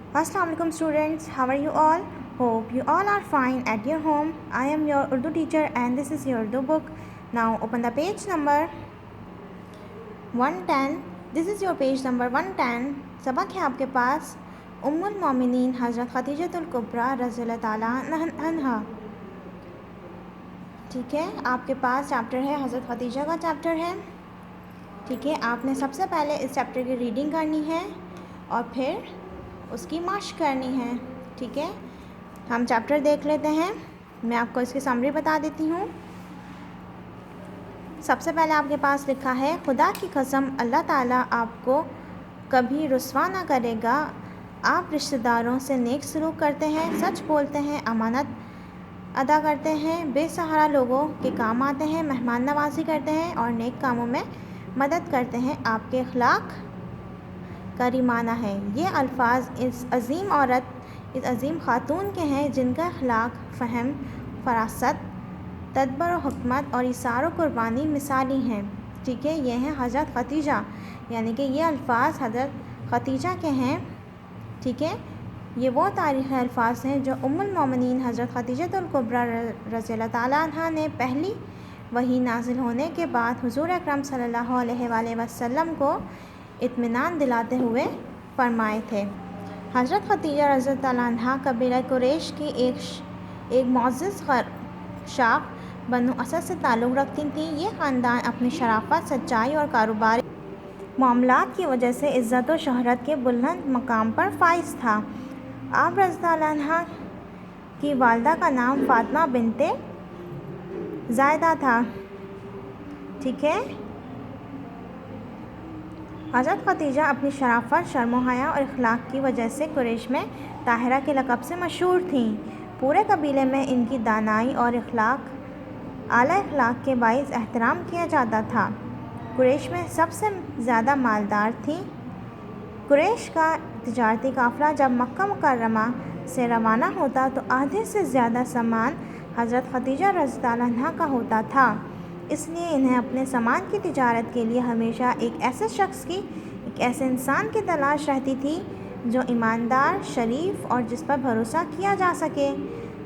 Assalamu alaikum students, how are you all? Hope you all are fine at your home. I am your Urdu teacher and this is your Urdu book. Now open the page number 110. This is your page number 110. सबक है आपके पास उम्मुल मोमिनीन हज़रत खदीजतुल कुबरा रज़ियल्लाहु ताला अन्हा। ठीक है, आपके पास चैप्टर है हज़रत खदीजा का चैप्टर है। ठीक है, आपने सबसे पहले इस चैप्टर की रीडिंग करनी है और फिर उसकी माश करनी है। ठीक है, हम चैप्टर देख लेते हैं। मैं आपको इसकी समरी बता देती हूँ। सबसे पहले आपके पास लिखा है, खुदा की कसम अल्लाह ताला आपको कभी रुस्वा ना करेगा। आप रिश्तेदारों से नेक सलूक करते हैं, सच बोलते हैं, अमानत अदा करते हैं, बेसहारा लोगों के काम आते हैं, मेहमान नवाजी करते हैं और नेक कामों में मदद करते हैं। आपके अखलाक करीमाना है। ये अल्फाज इस अजीम औरत, इस अजीम ख़ातून के हैं जिनका अखलाक, फ़हम, फ़रासत, तदब्बर और हिकमत और इसार और कुर्बानी मिसाली हैं। ठीक है, ये हैं हज़रत खदीजा, यानी कि ये अल्फाज हज़रत खदीजा के हैं। ठीक है, ये वो तारीख़ी अल्फाज हैं जो उम्मुल मोमिनीन हज़रत खदीजतुल कुबरा रज़ियल्लाहु ताला अन्हा ने पहली वही नाजिल होने के बाद हुज़ूर अकरम सल्लल्लाहु अलैहि वसल्लम को इत्मीनान दिलाते हुए फरमाए थे। हज़रत खदीजा रज़ियल्लाहु ताला अन्हा कबीला कुरैश की एक मुअज़्ज़ज़ शाख बनु असद से ताल्लुक़ रखती थी। ये ख़ानदान अपनी शराफ़त, सच्चाई और कारोबारी मामलात की वजह से इज़्ज़त और शोहरत के बुलंद मकाम पर फाइज़ था। आप रज़ियल्लाहु ताला अन्हा की वालिदा का नाम फ़ातिमा बिन्ते ज़ायदा था। ठीक है, हज़रत खदीजा अपनी शराफ़त, शर्म हया और इख़लाक़ की वजह से कुरैश में ताहिरा के लक़ब से मशहूर थीं। पूरे कबीले में इनकी दानाई और आला इख़लाक़ के बाइस एहतराम किया जाता था। कुरैश में सबसे ज़्यादा मालदार थीं। कुरैश का तिजारती काफ़िला जब मक्का मुकर्रमा से रवाना होता तो आधे से ज़्यादा सामान हज़रत खदीजा रज़ियल्लाहु ताला अन्हा का होता था। इसलिए इन्हें अपने सामान की तिजारत के लिए हमेशा एक ऐसे इंसान की तलाश रहती थी जो ईमानदार, शरीफ और जिस पर भरोसा किया जा सके।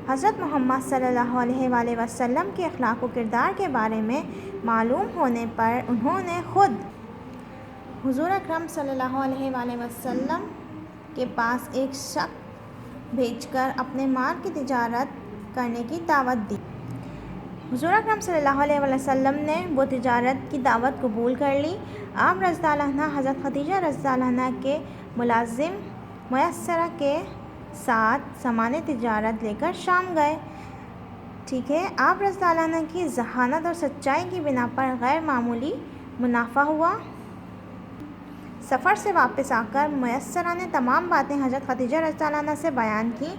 हज़रत मोहम्मद सल्लल्लाहु अलैहि वसल्लम के अखलाक व किरदार के बारे में मालूम होने पर उन्होंने ख़ुद हुज़ूर अकरम सल्लल्लाहु अलैहि वसल्लम के पास एक शख्स भेजकर अपने माल की तिजारत करने की दावत दी। हुज़ूर अकरम सल्लल्लाहु अलैहि वसल्लम ने वो तिजारत की दावत कबूल कर ली। आप रज़ियल्लाहु ताला अन्हा हज़रत खदीजा रज़ियल्लाहु ताला अन्हा के मुलाजिम मुयस्सरा के साथ सामान तिजारत लेकर शाम गए। ठीक है, आप रज़ियल्लाहु ताला अन्हा की ज़हानत और सच्चाई की बिना पर गैर मामूली मुनाफा हुआ। सफ़र से वापस आकर मुयस्सरा ने तमाम बातें हज़रत खदीजा रज़ियल्लाहु ताला अन्हा से बयान की।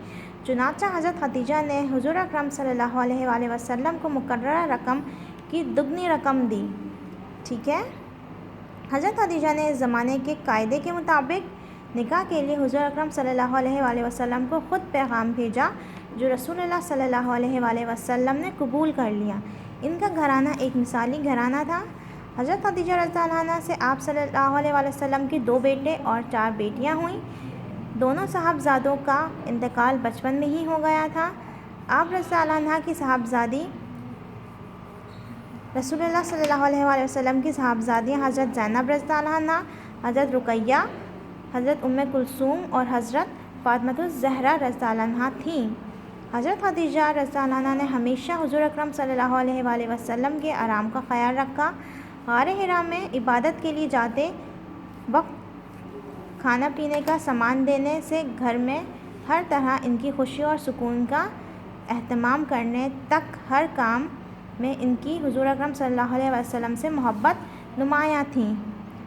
चुनांचे हज़रत खदीजा ने हुज़ूर अकरम सल्लल्लाहु अलैहि वसल्लम को मुकर्ररा रकम की दुगनी रकम दी। ठीक है, हज़रत खदीजा ने इस ज़माने के कायदे के मुताबिक निकाह के लिए हुज़ूर अकरम सल्लल्लाहु अलैहि वसल्लम को ख़ुद पैगाम भेजा, जो रसूलुल्लाह सल्लल्लाहु अलैहि वसल्लम ने कबूल कर लिया। इनका घराना एक मिसाली घराना था। हज़रत खदीजा रज़ियल्लाहु ताला अन्हा से आप सल्लल्लाहु अलैहि वसल्लम के 2 बेटे और 4 बेटियां हुईं। दोनों साहबजादों का इंतकाल बचपन में ही हो गया था। आप रज़ियल्लाहु ताला अन्हा की साहबजादी रसूलुल्लाह सल्लल्लाहु अलैहि वसल्लम की साहबजादियाँ हज़रत ज़ैनब रज़ियल्लाहु ताला अन्हा, हज़रत रुक़ैया, हज़रत उम्मे कुलसूम और हज़रत फ़ातिमतुज़ ज़हरा रज़ियल्लाहु ताला अन्हा थीं। हज़रत खदीजा रज़ियल्लाहु ताला अन्हा ने हमेशा हुज़ूर अकरम सल्लल्लाहु अलैहि वसल्लम के आराम का ख्याल रखा। गारे हिरा में इबादत के लिए जाते वक्त खाना पीने का सामान देने से घर में हर तरह इनकी खुशी और सुकून का एहतमाम करने तक हर काम में इनकी हुज़ूर अकरम सल्लल्लाहु अलैहि वसल्लम से मोहब्बत नुमायाँ थीं।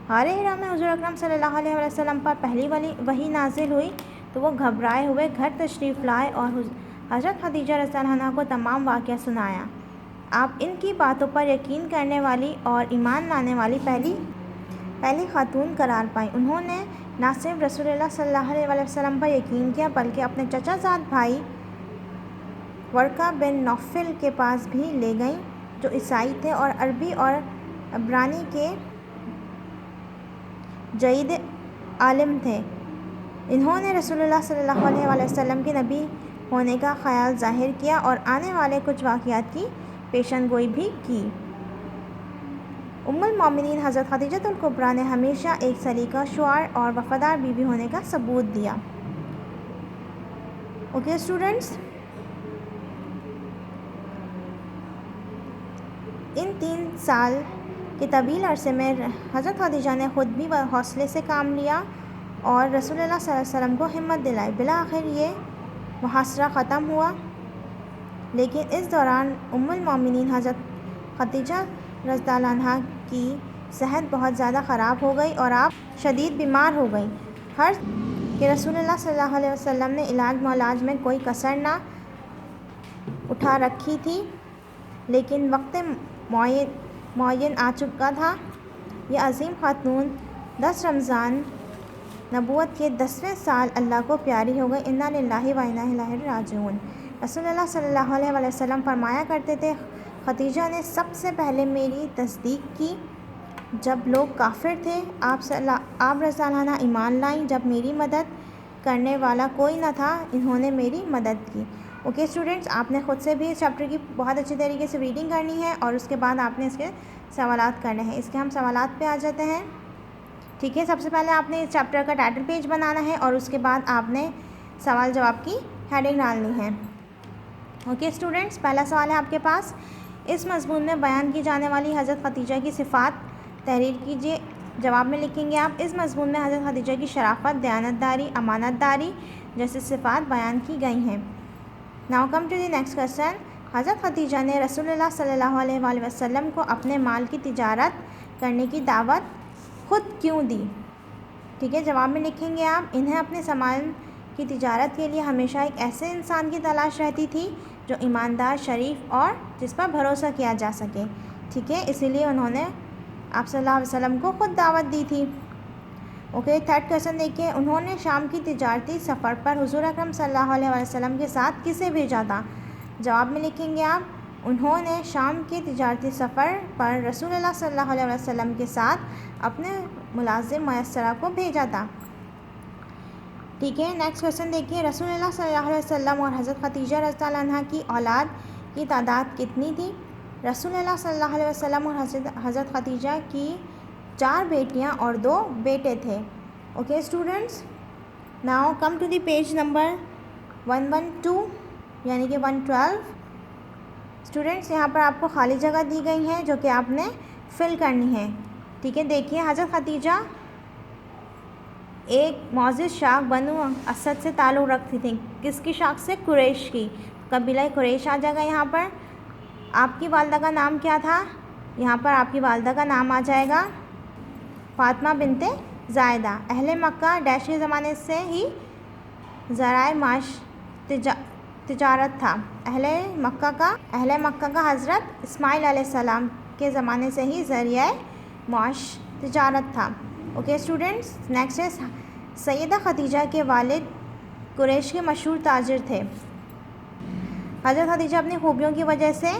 गारे हिरा में हुज़ूर अकरम सल्लल्लाहु अलैहि वसल्लम पर पहली वही नाजिल हुई तो वो घबराए हुए घर तशरीफ़ लाए और हज़रत खदीजा रज़ियल्लाहु अन्हा को तमाम वाक़या सुनाया। आप इनकी बातों पर यकीन करने वाली और ईमान लाने वाली पहली खातून करार पाई। उन्होंने न सिर्फ रसूलुल्लाह सल्लल्लाहु अलैहि वसल्लम पर यकीन किया बल्कि अपने चचाज़ाद भाई वर्का बिन नौफल के पास भी ले गईं, जो ईसाई थे और अरबी और इब्रानी के जयीद आलिम थे। انہوں نے رسول اللہ صلی اللہ علیہ وسلم کے نبی ہونے کا خیال ظاہر کیا اور آنے والے کچھ واقعات کی پیشن گوئی بھی کی۔ ام المومنین حضرت خدیجہ الکبریٰ نے ہمیشہ ایک سلیقہ شعار اور وفادار بیوی ہونے کا ثبوت دیا۔ اوکے اسٹوڈنٹس، ان 3 سال کے طویل عرصے میں حضرت خدیجہ نے خود بھی حوصلے سے کام لیا اور رسول اللہ صلی اللہ علیہ وسلم کو ہمت دلائی۔ بالآخر یہ محاصرہ ختم ہوا، لیکن اس دوران ام المومنین حضرت خدیجہ رضی اللہ عنہا کی صحت بہت زیادہ خراب ہو گئی اور آپ شدید بیمار ہو گئی۔ کہ رسول اللہ صلی اللہ علیہ وسلم نے علاج معالج میں کوئی کسر نہ اٹھا رکھی تھی، لیکن وقت معین آ چکا تھا۔ یہ عظیم خاتون 10 رمضان نبوت کے 10ویں سال اللہ کو پیاری ہو گئی۔ انا للہ و انا الیہ راجعون۔ رسول اللہ صلی اللہ علیہ وسلم فرمایا کرتے تھے، خدیجہ نے سب سے پہلے میری تصدیق کی جب لوگ کافر تھے، آپ رضی اللہ عنہ ایمان لائیں جب میری مدد کرنے والا کوئی نہ تھا، انہوں نے میری مدد کی۔ اوکے اسٹوڈنٹس، آپ نے خود سے بھی اس چیپٹر کی بہت اچھی طریقے سے ریڈنگ کرنی ہے اور اس کے بعد آپ نے اس کے سوالات کرنے ہیں۔ اس کے ہم سوالات پہ آ جاتے ہیں۔ ٹھیک ہے، سب سے پہلے آپ نے اس چیپٹر کا ٹائٹل پیج بنانا ہے اور اس کے بعد آپ نے سوال جواب کی ہیڈنگ ڈالنی ہے۔ اوکے اسٹوڈنٹس، پہلا سوال ہے آپ کے پاس، اس مضمون میں بیان کی جانے والی حضرت خدیجہ کی صفات تحریر کیجیے۔ جواب میں لکھیں گے آپ، اس مضمون میں حضرت خدیجہ کی شرافت، دیانتداری، امانت داری جیسی صفات بیان کی گئی ہیں۔ Now come to the next question, حضرت خدیجہ نے رسول اللہ صلی اللہ علیہ وآلہ وسلم کو اپنے مال کی تجارت کرنے کی دعوت خود کیوں دی؟ ٹھیک ہے، جواب میں لکھیں گے آپ، انہیں اپنے سامان کی تجارت کے لیے ہمیشہ ایک ایسے انسان کی تلاش رہتی تھی جو ایماندار، شریف اور جس پر بھروسہ کیا جا سکے۔ ٹھیک ہے، اسی لیے انہوں نے آپ صلی اللہ علیہ وسلم کو خود دعوت دی تھی۔ اوکے، تھرڈ کویسچن دیکھیے، انہوں نے شام کی تجارتی سفر پر حضور اکرم صلی اللہ علیہ وسلم کے ساتھ کسے بھیجا تھا؟ جواب میں لکھیں گے آپ، انہوں نے شام کے تجارتی سفر پر رسول اللہ صلی اللہ علیہ وسلم کے ساتھ اپنے ملازم میسرہ کو بھیجا تھا۔ ٹھیک ہے، نیکسٹ کویسچن دیکھیے، رسول اللہ صلی اللہ علیہ وسلم اور حضرت خدیجہ رضی اللہ عنہا کی اولاد کی تعداد کتنی تھی؟ رسول اللہ صلی اللہ علیہ وسلم اور حضرت خدیجہ کی 4 بیٹیاں اور 2 بیٹے تھے۔ Okay students, now come to the page number 112 یعنی کہ 112۔ اسٹوڈنٹس، یہاں پر آپ کو خالی جگہ دی گئی ہے جو کہ آپ نے فل کرنی ہے۔ ٹھیک ہے، دیکھیے، حضرت خدیجہ ایک معزز شاخ بنو اسد سے تعلق رکھتی تھیں۔ کس کی شاخ سے؟ قریش کی، قبیلہ قریش آ جائے گا یہاں پر۔ آپ کی والدہ کا نام کیا تھا؟ یہاں پر آپ کی والدہ کا نام آ جائے گا فاطمہ بنت زائدہ۔ اہل مکہ ڈیش کے زمانے سے ہی ذرائع معاش تجارت تھا۔ اہل مکہ کا حضرت اسماعیل علیہ السلام کے زمانے سے ہی ذریعہ معاش تجارت تھا۔ اوکے اسٹوڈنٹس، نیکسٹ ہے، سیدہ خدیجہ کے والد قریش کے مشہور تاجر تھے۔ حضرت خدیجہ اپنی خوبیوں کی وجہ سے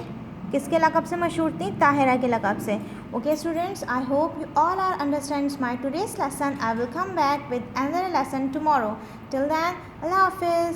کس کے لقب سے مشہور تھیں؟ طاہرہ کے لقب سے۔ Okay students, I hope you all are understands my today's lesson. I will come back with another lesson tomorrow. Till then, Allah Hafiz.